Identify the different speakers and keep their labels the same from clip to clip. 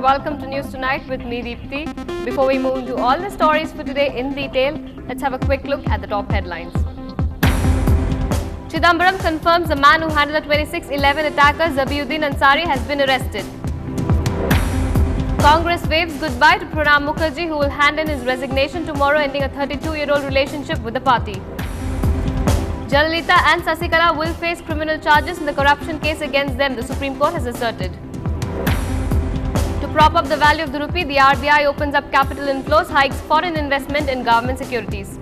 Speaker 1: and welcome to News Tonight with me, Deepthi. Before we move to all the stories for today in detail, let's have a quick look at the top headlines. Chidambaram confirms the man who handled the 26/11 attacker Zabiuddin Ansari has been arrested. Congress waves goodbye to Pranab Mukherjee, who will hand in his resignation tomorrow, ending a 32-year-old relationship with the party. Jayalalitha and Sasikala will face criminal charges in the corruption case against them, the Supreme Court has asserted. To prop up the value of the rupee, the RBI opens up capital inflows, hikes foreign investment in government securities.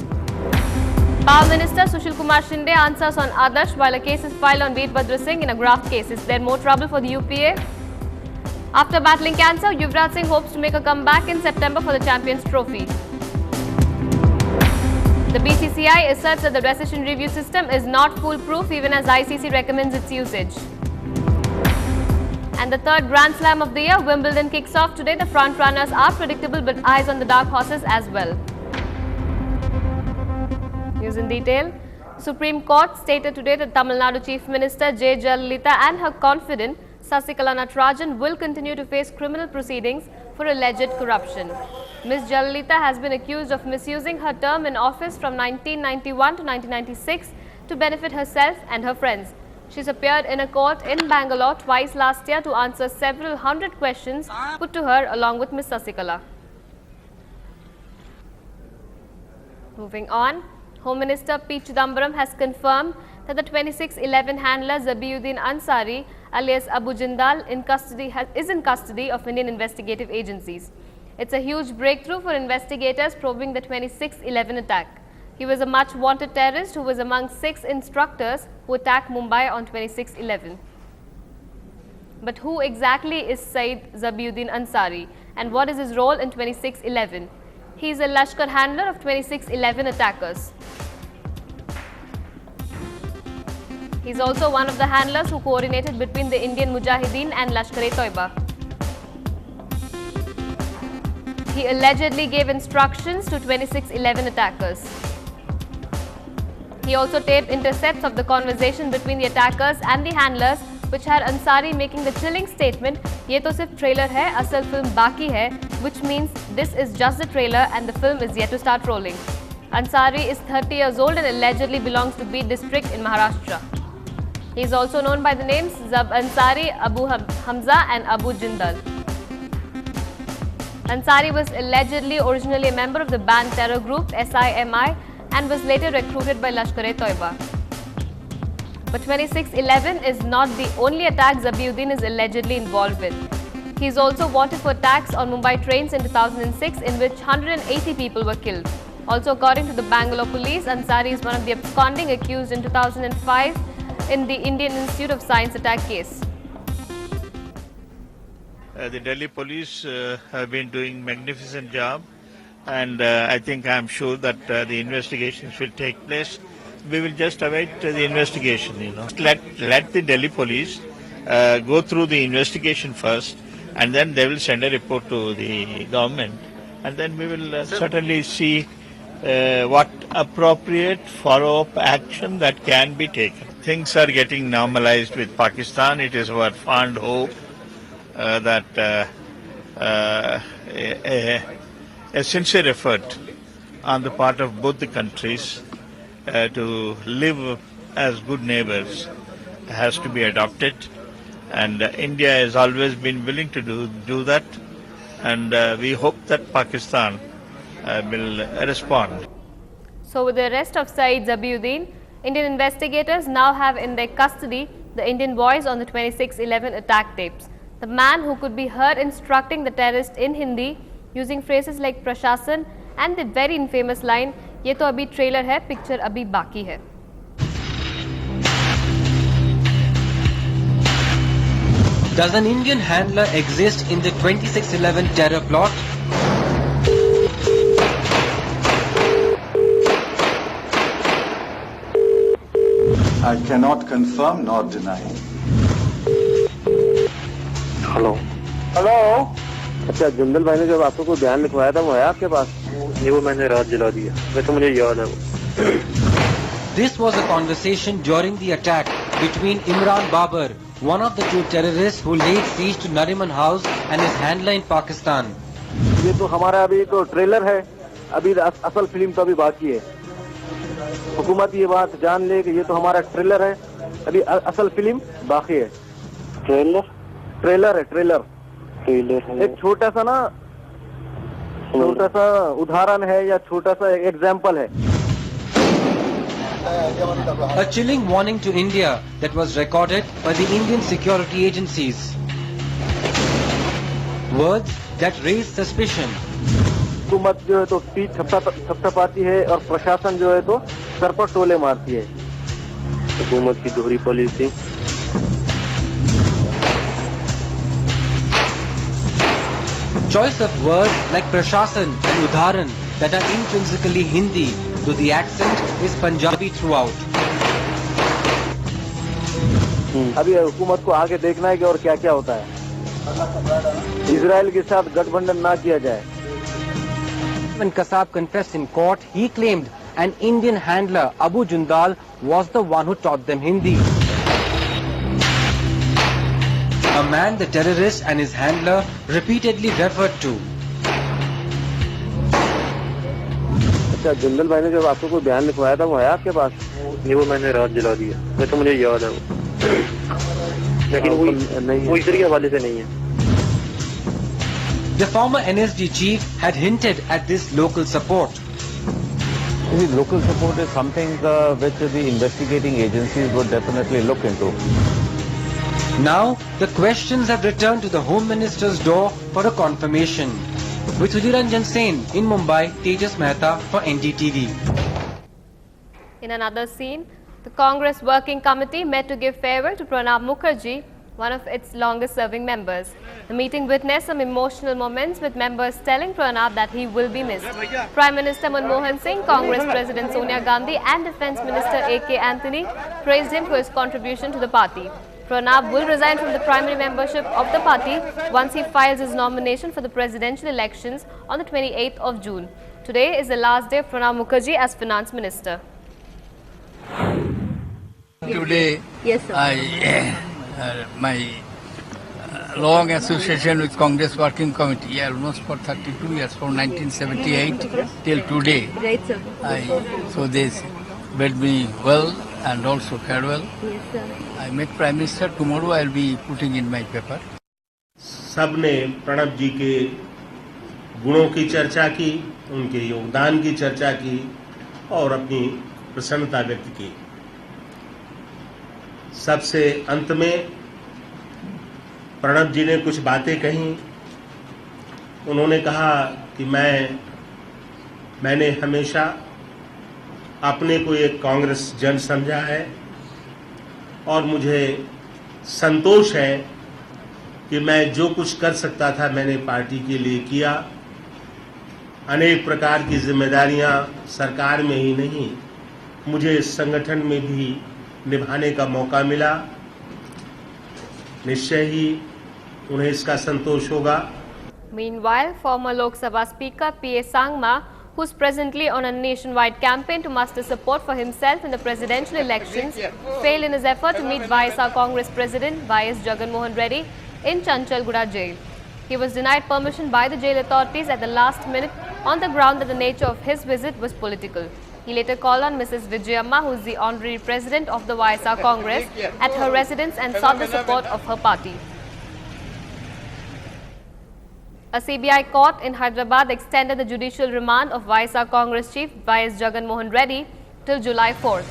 Speaker 1: Power Minister Sushil Kumar Shinde answers on Adarsh while a case is filed on Veerbhadra Singh in a graft case. Is there more trouble for the UPA? After battling cancer, Yuvraj Singh hopes to make a comeback in September for the Champions Trophy. The BCCI asserts that the decision review system is not foolproof even as ICC recommends its usage. And the third Grand Slam of the year, Wimbledon, kicks off today. The front runners are predictable but eyes on the dark horses as well. News in detail. Supreme Court stated today that Tamil Nadu Chief Minister J. Jayalalitha and her confidant Sasikala Natarajan will continue to face criminal proceedings for alleged corruption. Ms. Jayalalitha has been accused of misusing her term in office from 1991 to 1996 to benefit herself and her friends. She's appeared in a court in Bangalore twice last year to answer several hundred questions put to her along with Ms. Sasikala. Moving on, Home Minister P. Chidambaram has confirmed that the 26/11 handler Zabiuddin Ansari alias Abu Jindal is in custody of Indian investigative agencies. It's a huge breakthrough for investigators probing the 26/11 attack. He was a much wanted terrorist who was among 6 instructors who attacked Mumbai on 26/11. But who exactly is Saeed Zabiuddin Ansari and what is his role in 26/11? He is a Lashkar handler of 26/11 attackers. He is also one of the handlers who coordinated between the Indian Mujahideen and Lashkar-e-Toiba. He allegedly gave instructions to 26/11 attackers. He also taped intercepts of the conversation between the attackers and the handlers, which had Ansari making the chilling statement, "Ye to sirf trailer hai, asal film baki hai," which means this is just the trailer and the film is yet to start rolling. Ansari is 30 years old and allegedly belongs to Beed district in Maharashtra. He is also known by the names Zab Ansari, Abu Hamza and Abu Jindal. Ansari was allegedly originally a member of the banned terror group SIMI and was later recruited by Lashkar-e-Toiba. But 26/11 is not the only attack Zabiuddin is allegedly involved with. He is also wanted for attacks on Mumbai trains in 2006 in which 180 people were killed. Also, according to the Bangalore police, Ansari is one of the absconding accused in 2005 in the Indian Institute of Science attack case.
Speaker 2: The Delhi police have been doing magnificent job, and I'm sure that the investigations will take place. We will just await the investigation. Let the Delhi police go through the investigation first, and then they will send a report to the government, and then we will certainly see what appropriate follow-up action that can be taken. Things are getting normalized with Pakistan. It is our fond hope that a sincere effort on the part of both the countries to live as good neighbors has to be adopted, and India has always been willing to do that, and we hope that Pakistan will respond.
Speaker 1: So with the arrest of Saeed Zabiuddin, Indian investigators now have in their custody the Indian voice on the 26/11 attack tapes. The man who could be heard instructing the terrorist in Hindi using phrases like Prashasan and the very infamous line, "Ye to abhi trailer hai, picture abhi baki hai."
Speaker 3: Does an Indian handler exist in the 26/11 terror plot?
Speaker 4: I cannot confirm nor deny.
Speaker 5: Hello
Speaker 6: hello.
Speaker 5: अच्छा, जिंदल भाई ने जब आपको कोई बयान लिखवाया था वो है आपके पास? नहीं, वो मैंने रात जला दिया, वैसे मुझे याद है वो।
Speaker 3: This was a conversation during the attack between Imran Babar one of the two terrorists who laid siege to Nariman House and his handler in Pakistan.
Speaker 5: ये तो हमारा अभी तो ट्रेलर है, अभी असल फिल्म तो अभी बाकी है। हुकूमत ये बात जान ले कि ये तो हमारा ट्रेलर है, अभी असल फिल्म बाकी है। ट्रेलर है। एक छोटा सा उदाहरण है या छोटा सा एग्जाम्पल है।
Speaker 3: A chilling warning to India that was recorded by the Indian security agencies. Words that raise suspicion.
Speaker 5: हुकूमत जो है तो पीठ थपथपाती है और प्रशासन जो है तो सर पर टोले मारती है। हुकूमत की दोहरी policy.
Speaker 3: Choice of words like Prashasan and Udharan that are intrinsically Hindi, though the accent is Punjabi throughout.
Speaker 5: अभी हुकूमत को आगे देखना है कि और क्या क्या होता है। इजराइल के साथ गठबंधन ना किया जाए।
Speaker 3: When Kassab confessed in court, he claimed an Indian handler, Abu Jundal, was the one who taught them Hindi. A man the terrorist and his handler repeatedly referred to.
Speaker 5: अच्छा, जुंदल भाई ने जब आपको कोई बयान लिखवाया था, वो है आपके पास? नहीं, वो मैंने रात जला दिया। मैं तो मुझे याद है, लेकिन वो इधर के हवाले से नहीं है।
Speaker 3: The former NSD chief had hinted at this local support.
Speaker 6: Local support is something which the investigating agencies would definitely look into.
Speaker 3: Now, the questions have returned to the Home Minister's door for a confirmation. With Sujiranjan Sen in Mumbai, Tejas Mehta for NDTV.
Speaker 1: In another scene, the Congress Working Committee met to give farewell to Pranab Mukherjee, one of its longest serving members. The meeting witnessed some emotional moments with members telling Pranab that he will be missed. Prime Minister Manmohan Singh, Congress President Sonia Gandhi and Defence Minister A.K. Anthony praised him for his contribution to the party. Pranab will resign from the primary membership of the party once he files his nomination for the presidential elections on the 28th of June. Today is the last day of Pranab Mukherjee as Finance Minister.
Speaker 7: Today, yes, sir. My long association with Congress Working Committee, almost for 32 years, from 1978 till today.
Speaker 8: Right, sir.
Speaker 7: So they bid me well and also farewell.
Speaker 8: Yes, sir.
Speaker 7: I met Prime Minister. Tomorrow I will be putting in my paper.
Speaker 9: सबने प्रणब जी के गुणों की चर्चा की, उनके योगदान की चर्चा की और अपनी प्रसन्नता व्यक्त की। सबसे अंत में प्रणब जी ने कुछ बातें कहीं। उन्होंने कहा कि मैंने हमेशा अपने को एक कांग्रेस जन समझा है और मुझे संतोष है कि मैं जो कुछ कर सकता था मैंने पार्टी के लिए किया। अनेक प्रकार की जिम्मेदारियां सरकार में ही नहीं, मुझे संगठन में भी निभाने का मौका मिला। निश्चय ही उन्हें इसका संतोष होगा।
Speaker 1: Meanwhile, former Lok Sabha Speaker P.A. Sangma, who is presently on a nationwide campaign to muster support for himself in the presidential elections, failed in his effort to meet YSR Congress President Y.S. Jagan Mohan Reddy in Chanchalguda jail. He was denied permission by the jail authorities at the last minute on the ground that the nature of his visit was political. He later called on Mrs. Vijayamma, who is the honorary president of the YSR Congress, at her residence and sought the support of her party. A CBI court in Hyderabad extended the judicial remand of YSR Congress chief Y.S. Jagan Mohan Reddy till July 4th.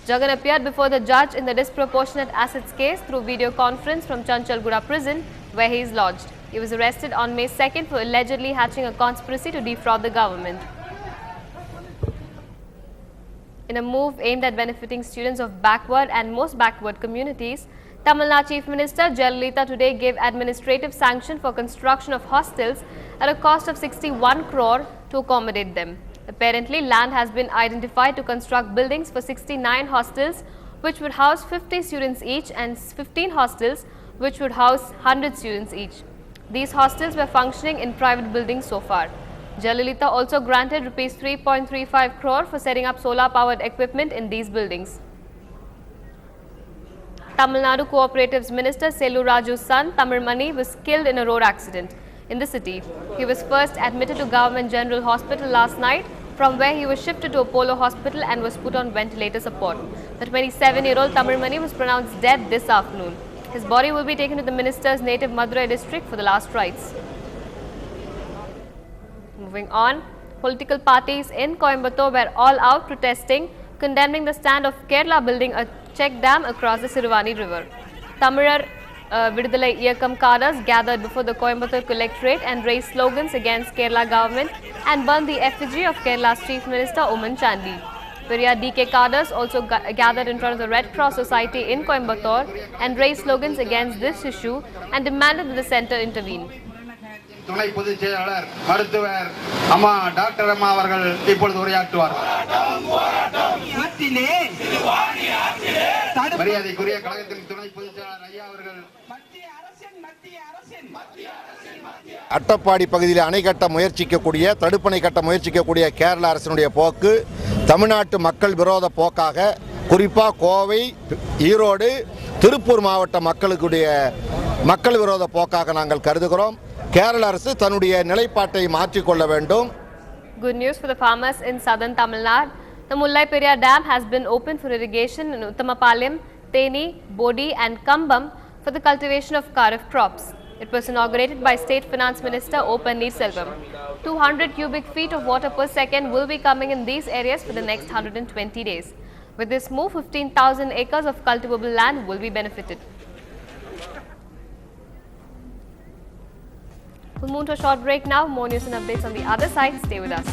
Speaker 1: Jagan appeared before the judge in the disproportionate assets case through video conference from Chanchalguda prison, where he is lodged. He was arrested on May 2nd for allegedly hatching a conspiracy to defraud the government. In a move aimed at benefiting students of backward and most backward communities, Tamil Nadu Chief Minister Jayalalitha today gave administrative sanction for construction of hostels at a cost of 61 crore to accommodate them. Apparently, land has been identified to construct buildings for 69 hostels which would house 50 students each and 15 hostels which would house 100 students each. These hostels were functioning in private buildings so far. Jayalalitha also granted Rs 3.35 crore for setting up solar powered equipment in these buildings. Tamil Nadu Cooperatives Minister Selu Raju's son, Tamil Mani, was killed in a road accident in the city. He was first admitted to Government General Hospital last night, from where he was shifted to Apollo Hospital and was put on ventilator support. The 27-year-old Tamil Mani was pronounced dead this afternoon. His body will be taken to the minister's native Madurai district for the last rites. Moving on, political parties in Coimbatore were all out protesting, condemning the stand of Kerala building a check dam across the Siruvani river. Tamilar Vidudalai Iyakam cadres gathered before the Coimbatore collectorate and raised slogans against Kerala government and burned the effigy of Kerala's Chief Minister Oman Chandi. Periyar DK cadres also gathered in front of the Red Cross Society in Coimbatore and raised slogans against this issue and demanded that the centre intervene.
Speaker 8: துணை பொதுச் செயலாளர் மருத்துவர் அம்மா doctor அம்மா அவர்கள் இப்பொழுது உரையாற்றுவார். மரியாதைக்குரிய கழகத்தின் துணை பொதுச் செயலாளர் ஐயா அவர்கள்
Speaker 10: அட்டப்பாடி பகுதியில் அணை கட்ட முயற்சிக்கக்கூடிய தடுப்பணை கட்ட முயற்சிக்கக்கூடிய கேரள அரசினுடைய போக்கு தமிழ்நாட்டு மக்கள் விரோத போக்காக, குறிப்பாக கோவை, ஈரோடு, திருப்பூர் மாவட்ட மக்கள் விரோத போக்காக நாங்கள் கருதுகிறோம். கேரள அரசு தன்னுடைய நிலைப்பாட்டை மாற்றிக்கொள்ள வேண்டும்.
Speaker 1: Good news for the farmers in southern Tamil Nadu. The Mullai Periyar Dam has been opened for irrigation in Uttamapalayam, Theni, Bodi and Kambam for the cultivation of kharif crops. It was inaugurated by State Finance Minister O. Pannirselvam. 200 cubic feet of water per second will be coming in these areas for the next 120 days. With this move, 15,000 acres of cultivable land will be benefited. We'll move to a short break now. More news and updates on the other side. Stay with us.